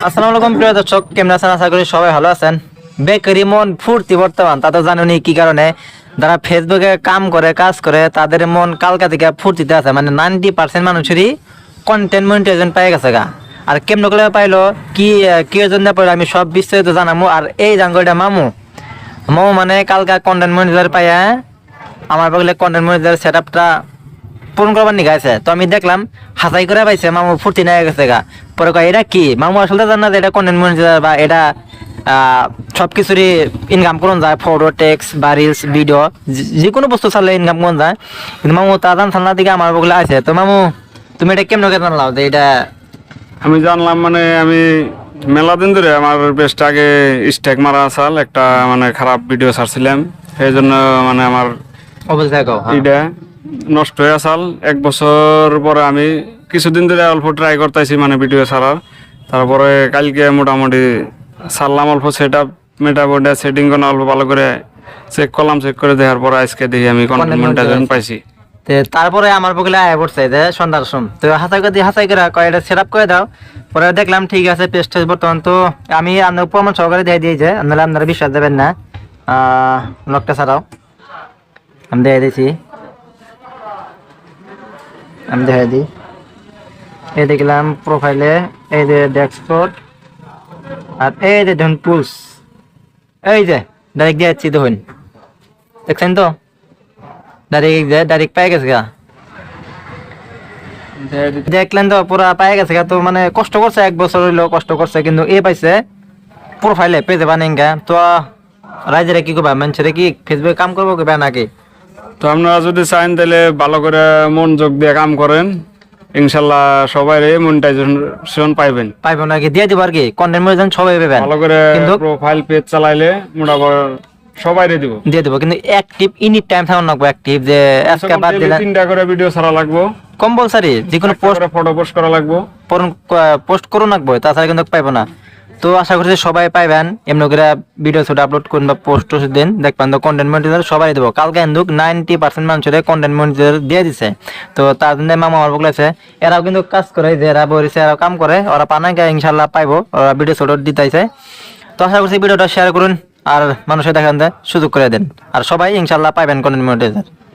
আসসালামু আলাইকুম প্রিয় দর্শক, কেমন আছেন? আশা করি সবাই ভালো আছেন। বেকারি মন ফুর্তি বর্তমান, তা তো জানেনই কি কারণে। যারা ফেসবুকে কাজ করে তাদের মন কালকা থেকে ফুর্তিতে আছে। মানে 90% মানুষেরই কন্টেন্ট মনিটাইজেশন পেয়ে গেছে গা। আর কেমন করে পাইলো, কি জন্য পাইলো, আমি সব বিস্তারিত জানাবো। আর এই জাঙ্গলটা মামু মামু মানে কালকা কন্টেন্ট মনিটাইজার পাইয়া আমার বগলে কন্টেন্ট মনিটাইজার সেট আপটা পূরণ করবার নিয়ে গেছে। তো আমি দেখলাম হাসাই করে পাইছে, মামু ফুর্তি নিয়ে গেছে গা। পরে কয় এটা কি? মামু আসলে জান না যে এটা কন্টেন্ট মনিটাইজার বা এটা সব কিছুরই ইনকাম করুন যায়। ফটো, টেক্সট বা রিলস, ভিডিও যে কোনো বস্তু চালে ইনকাম করুন যায়। কিন্তু মামু তা জানতাম না দিকে আমার বগলে আছে। তো মামু তুমি এটা কেমন করে জানলাও যে এটা? আমি জানলাম মানে আমি মেলা দিন ধরে আমার বেস্ট আগে স্ট্যাক মারা আসাল একটা মানে খারাপ ভিডিও ছাড়ছিলাম, সেই জন্য মানে আমার অবশ্যই কও। এটা নষ্ট হয়ে আসাল। 1 বছর পরে আমি কিছুদিন ধরে অল্প ট্রাই করতেছি মানে ভিডিও ছাড়ার। তারপরে কালকে মোটামুটি ছাড়লাম অল্প সেট আপ মেটাবোর্ডে সেটিং করে অল্প ভালো করে চেক করলাম। চেক করে দেওয়ার পরে আজকে দেখি আমি কন্টেন্ট মনিটাইজেশন পাইছি। তারপরে আমার বগলে আয় পড়ছে যে সন্ধ্যার সময়। তো হাসাই করে কয় এটা সেট আপ করে দাও। পরে দেখলাম ঠিক আছে, পেস্ট বর্তমান। তো আমি আপনার প্রমাণ সহকারে দিয়ে দিয়েছে, আপনারা বিশ্বাস দেবেন না। লকটা ছাড়াও আমি দেখে দিয়েছি, আমি দেখে দিই। এই দেখলাম প্রোফাইলে, এই যে ডেস্কটপ, আর এই যে দেখুন টুলস, এই যে ডাইরেক্ট দিয়ে যাচ্ছি। দেখুন, দেখছেন তো? ডাইরেক্ট পেয়ে গেছে গা। দেখলেন তো পুরা পেয়ে গেছে গা। তো মানে কষ্ট করছে, 1 বছর হইলো কষ্ট করছে, কিন্তু এ পাইছে প্রোফাইলে পেজে বানিয়ে গা। তো রাইজেরা কি করবা? মানুষেরা কি ফেসবুকে কাম করবো কি নাকি? তো আপনারা যদি চান তাহলে ভালো করে মনোযোগ দিয়ে কাম করেন, ইনশাল্লাহ সবাই মনিটাইজেশন পাইবেন। পাইবো নাকি? দিয়ে দিব আর কি, কন্টেন্ট মনিটাইজেশন সবাই পাবেন। ভালো করে কিন্তু প্রোফাইল পেজ চালাইলে মোটামুটি সবাই দিব। দিয়ে দেবো, কিন্তু অ্যাক্টিভ এনি টাইম থাকুন লাগবো। অ্যাক্টিভ যে আজকে বাদ দিলে 3টা করে ভিডিও ছাড়া লাগবো, কম্পালসারি যে কোনো পোস্ট ফটো পোস্ট করা লাগবো, পোস্ট করুন লাগবো, তাছাড়া কিন্তু পাইবো না। তো আশা করছি সবাই পাইবেন। এমনি করে ভিডিও ছোট আপলোড করুন বা পোস্ট দিন, দেখবেন তো কন্টেন্ট মনিটাইজার সবাই দেবো। কালকে কিন্তু 90% মানুষের কন্টেন্ট মনিটাইজার দিয়ে দিছে। তো তার জন্য মামা আমার বলেছে এরাও কিন্তু কাজ করে, যে এরা বলেছে এরাও কাম করে, ওরা পানাকে ইনশাল্লাহ পাইবো, ওরা ভিডিও ছোট দিতেছে। তো আশা করছি ভিডিওটা শেয়ার করুন আর মানুষের দেখান সুযোগ করে দেন, আর সবাই ইনশাল্লাহ পাইবেন কন্টেন্ট মনিটাইজার।